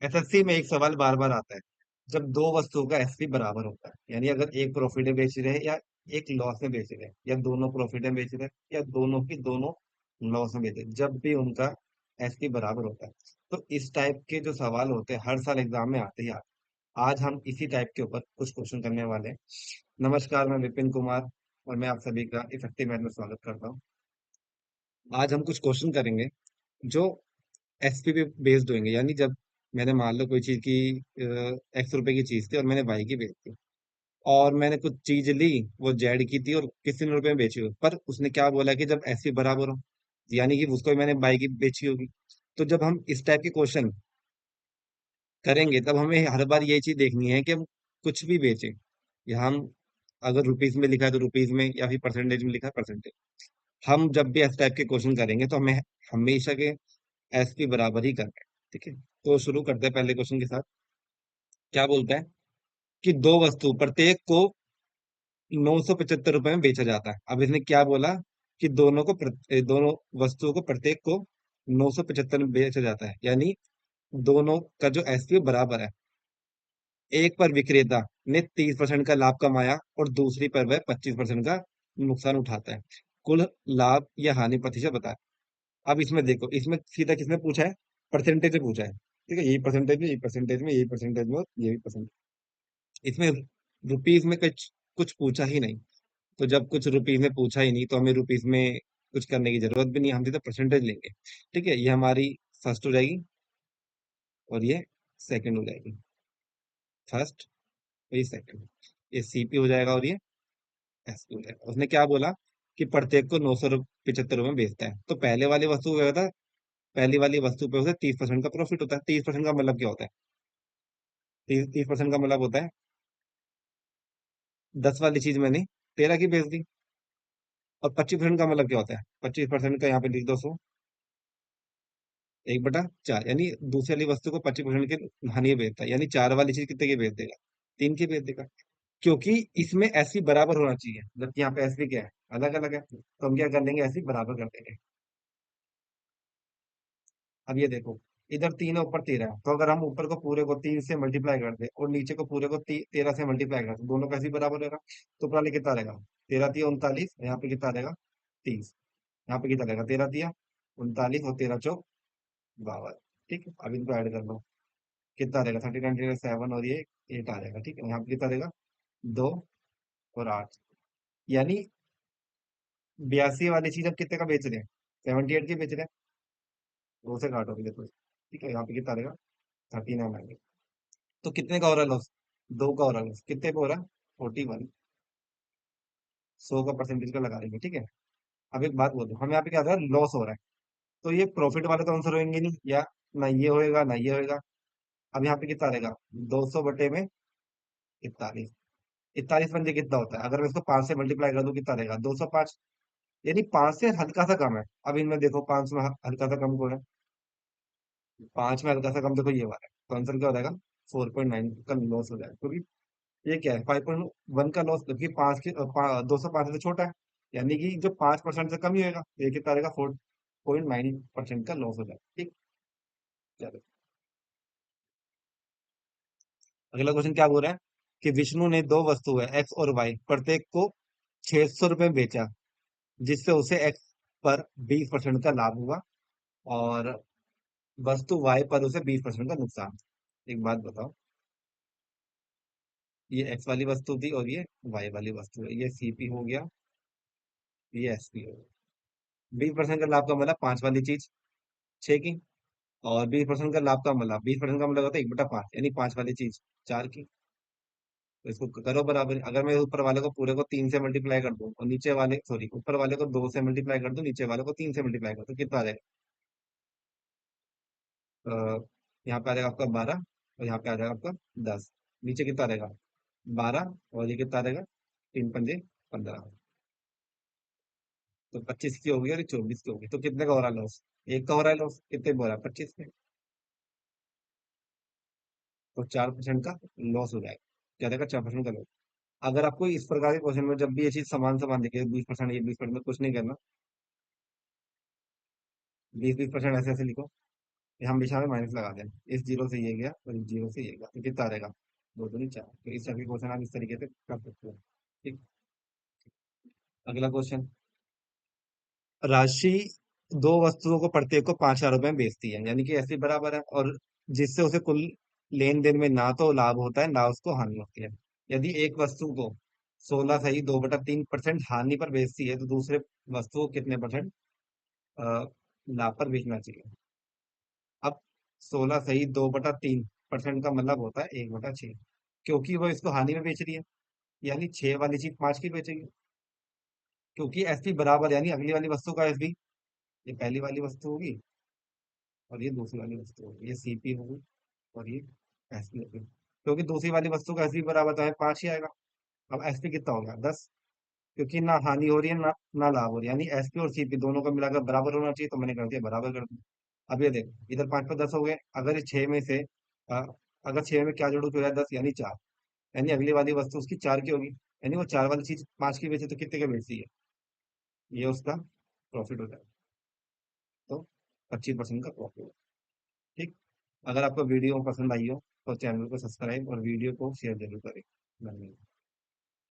SSC में एक सवाल बार बार आता है, जब दो वस्तुओं का एसपी बराबर होता है, यानी अगर एक प्रॉफिट में बेच रहे हैं या एक लॉस में बेच रहे हैं, या दोनों प्रॉफिट में बेच रहे हैं या दोनों की दोनों लॉस में बेच रहे हैं, जब भी उनका एसपी बराबर होता है। तो इस टाइप के जो सवाल होते हैं हर साल एग्जाम में आते ही आते हैं। आज हम इसी टाइप के ऊपर कुछ क्वेश्चन करने वाले हैं। नमस्कार, मैं विपिन कुमार और मैं आप सभी का इफेक्टिव मैथ में स्वागत करता हूँ। आज हम कुछ क्वेश्चन करेंगे जो एसपी पे बेस्ड होंगे, यानी जब मैंने मान लो कोई चीज की एक्स रुपए की चीज थी और मैंने वाई की बेच दी, और मैंने कुछ चीज ली, वो जेड की थी और किसी ने रुपए में बेची हो, पर उसने क्या बोला कि जब एसपी बराबर हो, यानी कि उसको भी मैंने बाई की बेची होगी। तो जब हम इस टाइप के क्वेश्चन करेंगे तब हमें हर बार ये चीज देखनी है कि हम कुछ भी बेचें, या हम अगर रुपीज में लिखा है तो रुपीज में, या फिर परसेंटेज में लिखा है परसेंटेज। हम जब भी इस टाइप के क्वेश्चन करेंगे तो हमें हमेशा के एसपी बराबर ही करना है। ठीक है, तो शुरू करते हैं पहले क्वेश्चन के साथ। क्या बोलता है कि दो वस्तु प्रत्येक को 975 रुपए में बेचा जाता है। अब इसने क्या बोला कि दोनों वस्तुओं को प्रत्येक को 975 में बेचा जाता है, यानी दोनों का जो एसपी बराबर है। एक पर विक्रेता ने 30% का लाभ कमाया और दूसरी पर वह 25% का नुकसान उठाता है। कुल लाभ या हानि प्रतिशत बताए। अब इसमें देखो, इसमें सीधा किसने पूछा है? परसेंटेज में पूछा है। ठीक है, यही परसेंटेज में, यही परसेंटेज में, यही परसेंटेज में और ये भी परसेंटेज। इसमें रुपीज में कुछ कुछ पूछा ही नहीं। तो जब कुछ रुपीज में पूछा ही नहीं तो हमें रुपीज में कुछ करने की जरूरत भी नहीं, हम सीधे परसेंटेज लेंगे। ठीक है, ये हमारी फर्स्ट हो जाएगी और ये सेकंड हो जाएगी। फर्स्ट और ये सेकंड, ये सीपी हो जाएगा और ये एसपी हो जाएगा। उसने क्या बोला कि प्रत्येक को 975 रुपये में बेचता है, तो पहले वाली वस्तु को क्या होता है? पहली वाली वस्तु पे उसे 30% का प्रॉफिट होता है। 30% का मतलब क्या होता है? 30% का मतलब होता है 10 वाली चीज मैंने 13 की बेच दी। और 25% का मतलब क्या होता है? 25% का यहाँ पे लिख दो, 100, 1/4, यानी दूसरी वाली वस्तु को 25% की हानि बेचता है, यानी चार वाली चीज कितने की बेच देगा? 3 की बेच देगा। क्योंकि इसमें ऐसी बराबर होना चाहिए, जबकि यहाँ पे ऐसी क्या है? अलग अलग है, तो हम क्या कर लेंगे? ऐसी बराबर कर देंगे। अब ये देखो, इधर 3 है, ऊपर 13 है, तो अगर हम ऊपर को पूरे को 3 से मल्टीप्लाई कर दे और नीचे को पूरे को 13 से मल्टीप्लाई कर दे, दोनों कैसे बराबर रहेगा? तो ऊपर वाले कितना रहेगा? 13 3 39, यहाँ पे कितना रहेगा? 30। यहाँ पे कितना रहेगा? 13 3 39 और 13 4 52। ठीक है, अब इनको ऐड कर लो, कितना रहेगा? 39 7 और ये 8 आ जाएगा। ठीक है, यहाँ पे कितना रहेगा? 2 और 8, यानी 82 वाली चीज हम कितने का बेच रहे हैं? 78 की बेच रहे हैं। दो से काटोगे देखो, ठीक है, यहाँ पे कितना रहेगा? 39 आएगा। तो कितने का हो रहा है लॉस? 2 का हो रहा है लॉस। कितने पे हो रहा है? 41। 100 का परसेंटेज का लगा देंगे। ठीक है, अब एक बात बोलो, हमें यहाँ पे क्या हो रहा है? लॉस हो रहा है। तो ये प्रॉफिट वाले तो आंसर होंगे नहीं, या ना ये होएगा ना ये होएगा। अब यहाँ पे कितना रहेगा? 200 बटे में 41। 41 पंजे कितना होता है? अगर मैं इसको 5 से मल्टीप्लाई कर दूं कितना रहेगा? 205, यानी 5 से हल्का सा कम है। अब इनमें देखो, 5 में हल्का सा कम कौन है? 5 में हल्का सा कम देखो, ये वाला है। तो आंसर क्या हो जाएगा? 4.9 का लॉस हो जाएगा, क्योंकि ये क्या है? 5.1 का लॉस, जबकि 205 से छोटा है, यानी कि जो 5% से कम ही होगा, तो ये कितना रहेगा? 4.9% का लॉस हो जाएगा। ठीक, चलो अगला क्वेश्चन क्या बोल रहा है कि विष्णु ने दो वस्तु है एक्स और वाई, प्रत्येक को 600 रुपये में बेचा, जिससे उसे एक्स पर 20% का लाभ हुआ और वस्तु वाई पर उसे 20% का नुकसान। एक बात बताओ, ये एक्स वाली वस्तु थी और ये वाई वाली वस्तु है, ये सीपी हो गया, ये एसपी हो गया। 20% का लाभ का मतलब 5 वाली चीज 6 की, और 20% का लाभ का मतलब, 20% का मतलब होता है 1/5, यानी 5 वाली चीज 4 की। तो इसको करो बराबर। अगर मैं ऊपर वाले को पूरे को 3 से मल्टीप्लाई कर दूं और नीचे वाले, सॉरी, ऊपर वाले को 2 से मल्टीप्लाई कर दूं, नीचे वाले को 3 से मल्टीप्लाई कर दूं, कितना आ जाएगा? अ, यहाँ पे आ जाएगा आपका 12 और यहाँ पे आ जाएगा आपका 10। नीचे कितना रहेगा? 12, और ये कितना रहेगा? 3 पंजे 15। तो 25 की होगी और ये 24 की होगी, तो कितने का हो रहा है लॉस? एक का हो रहा है लॉस, कितने में हो रहा है? 25 में। तो 4% का लॉस हो जाएगा। क्या रहेगा? 4% का लॉस। अगर आपको इस प्रकार के क्वेश्चन में जब भी ये चीज समान समान दिखे, 20%, ये 20%, कुछ नहीं करना, 20-20% ऐसे ऐसे लिखो। ये हम हमेशा में माइनस लगा दें। इस जीरो से ये गया और इस जीरो से ये गया, तो कितना रहेगा? दो दूनी चार। तो इस टाइप के क्वेश्चन आप इस तरीके से कर सकते हो। ठीक। अगला क्वेश्चन। राशि दो वस्तुओं को प्रत्येक को 5,000 रुपए में बेचती है, यानी कि ऐसे बराबर है, और जिससे उसे कुल लेन देन में ना तो लाभ होता है ना उसको हानि होती है। यदि एक वस्तु को 16 सही 2/3% हानि पर बेचती है, तो दूसरे वस्तु को कितने परसेंट लाभ पर बेचना चाहिए? अब 16 सही 2/3% का मतलब होता है 1/6, क्योंकि वो इसको हानि में बेच रही है, यानी 6 वाली चीज 5 की बेचेगी। क्योंकि एस पी बराबर, यानी अगली वाली वस्तु का एस बी, ये पहली वाली वस्तु होगी और ये दूसरी वाली वस्तु होगी, ये सीपी होगी और ये एसपी होगी। क्योंकि दूसरी वाली वस्तु का एसपी बराबर तो है 5 ही आएगा। अब एसपी कितना हो गया? 10। क्योंकि ना हानि हो रही है ना लाभ हो रही है, यानी एसपी और सीपी दोनों का मिलाकर बराबर होना चाहिए, तो मैंने कर दिया बराबर कर दिया। अब ये देख, इधर 5 पर 10 हो गए, अगर इस 6 में से अ, अगर 6 में क्या जोड़ू तो है 10, यानी 4। यानी अगली वाली वस्तु उसकी 4 की होगी, यानी वो 4 वाली चीज 5 की बेचे तो कितने की बेचती है? ये उसका प्रॉफिट होता है। तो 25% का प्रॉफिट। ठीक। अगर आपको वीडियो पसंद आई हो तो चैनल को सब्सक्राइब और वीडियो को शेयर जरूर करें। धन्यवाद।